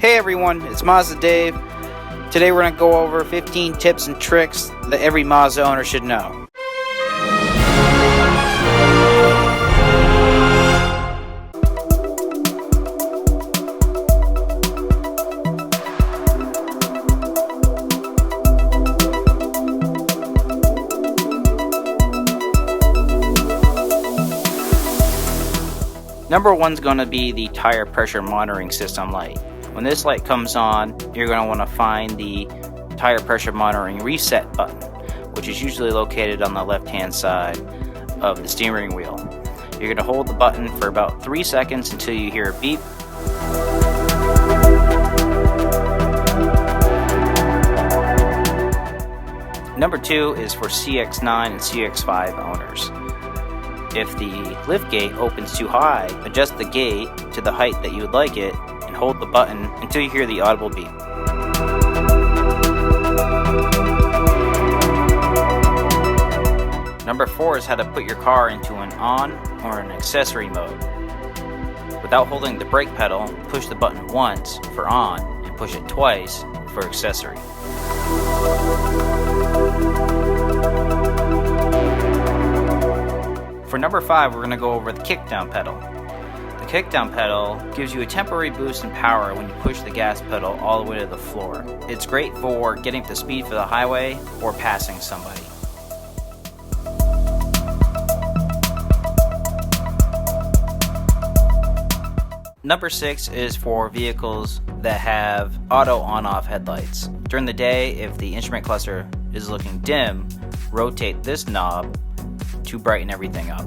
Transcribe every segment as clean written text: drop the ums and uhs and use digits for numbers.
Hey everyone, it's Mazda Dave. Today we're going to go over 15 tips and tricks that every Mazda owner should know. Number one's going to be the tire pressure monitoring system light. When this light comes on, you're going to want to find the tire pressure monitoring reset button, which is usually located on the left-hand side of the steering wheel. You're going to hold the button for about 3 seconds until you hear a beep. Number two is for CX-9 and CX-5 owners. If the liftgate opens too high, adjust the gate to the height that you would like it and hold the button until you hear the audible beep. Number four is how to put your car into an on or an accessory mode. Without holding the brake pedal, push the button once for on and push it twice for accessory. For number five, we're going to go over the kickdown pedal. The kickdown pedal gives you a temporary boost in power when you push the gas pedal all the way to the floor. It's great for getting up to speed for the highway or passing somebody. Number six is for vehicles that have auto on-off headlights. During the day, if the instrument cluster is looking dim, rotate this knob to brighten everything up.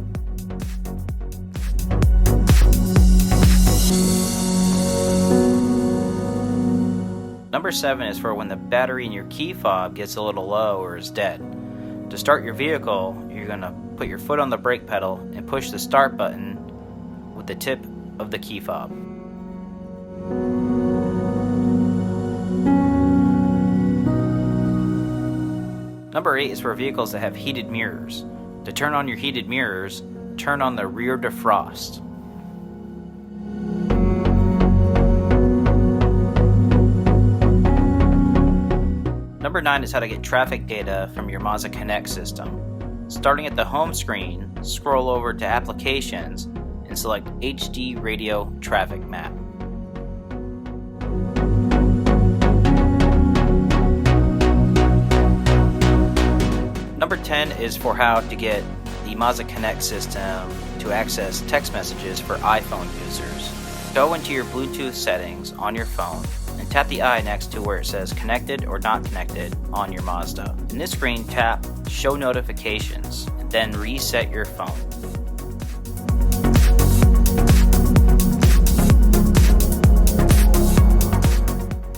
Number seven is for when the battery in your key fob gets a little low or is dead. To start your vehicle, you're going to put your foot on the brake pedal and push the start button with the tip of the key fob. Number eight is for vehicles that have heated mirrors. To turn on your heated mirrors, turn on the rear defrost. Number nine is how to get traffic data from your Mazda Connect system. Starting at the home screen, scroll over to Applications and select HD Radio Traffic Map. Number 10 is for how to get the Mazda Connect system to access text messages for iPhone users. Go into your Bluetooth settings on your phone and tap the eye next to where it says connected or not connected on your Mazda. In this screen, tap Show Notifications and then reset your phone.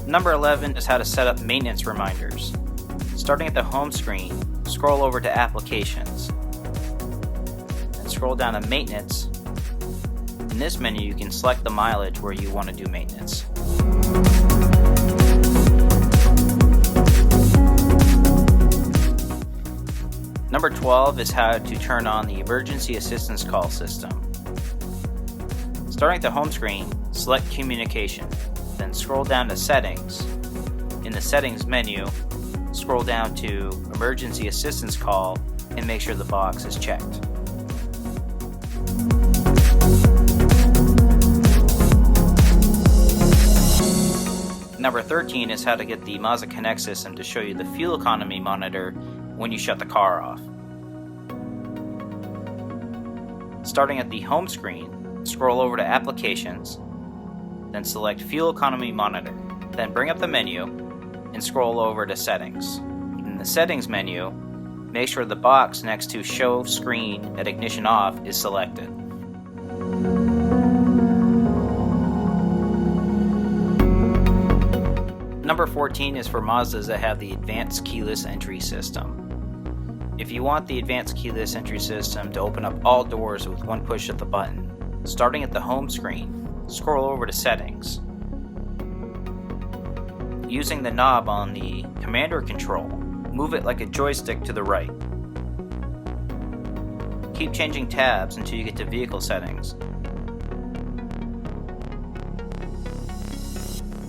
Number 11 is how to set up maintenance reminders. Starting at the home screen, scroll over to Applications and scroll down to Maintenance. In this menu, you can select the mileage where you want to do maintenance. Number 12 is how to turn on the emergency assistance call system. Starting at the home screen, select Communication, then scroll down to Settings. In the Settings menu, scroll down to Emergency Assistance Call and make sure the box is checked. Number 13 is how to get the Mazda Connect system to show you the fuel economy monitor when you shut the car off. Starting at the home screen, scroll over to Applications, then select Fuel Economy Monitor. Then bring up the menu and scroll over to Settings. In the Settings menu, make sure the box next to Show Screen at Ignition Off is selected. Number 14 is for Mazdas that have the Advanced Keyless Entry system. If you want the Advanced Keyless Entry system to open up all doors with one push of the button, starting at the home screen, scroll over to Settings. Using the knob on the Commander control, move it like a joystick to the right. Keep changing tabs until you get to Vehicle Settings.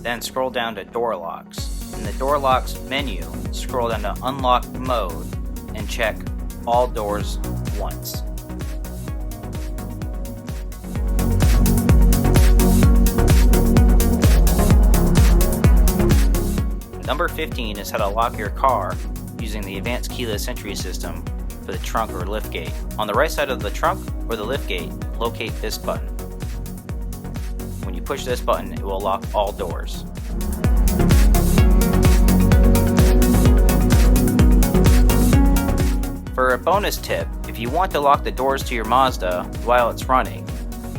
Then scroll down to Door Locks. In the Door Locks menu, scroll down to Unlock Mode and check all doors once. Number 15 is how to lock your car using the advanced keyless entry system for the trunk or liftgate. On the right side of the trunk or the liftgate, locate this button. When you push this button, it will lock all doors. For a bonus tip, if you want to lock the doors to your Mazda while it's running,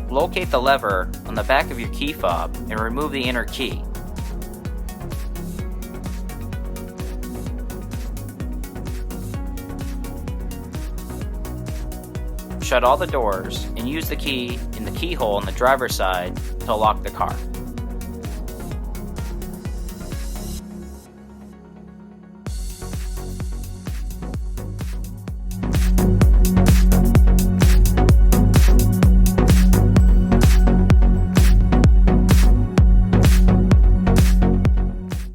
locate the lever on the back of your key fob and remove the inner key. Shut all the doors and use the key in the keyhole on the driver's side to lock the car.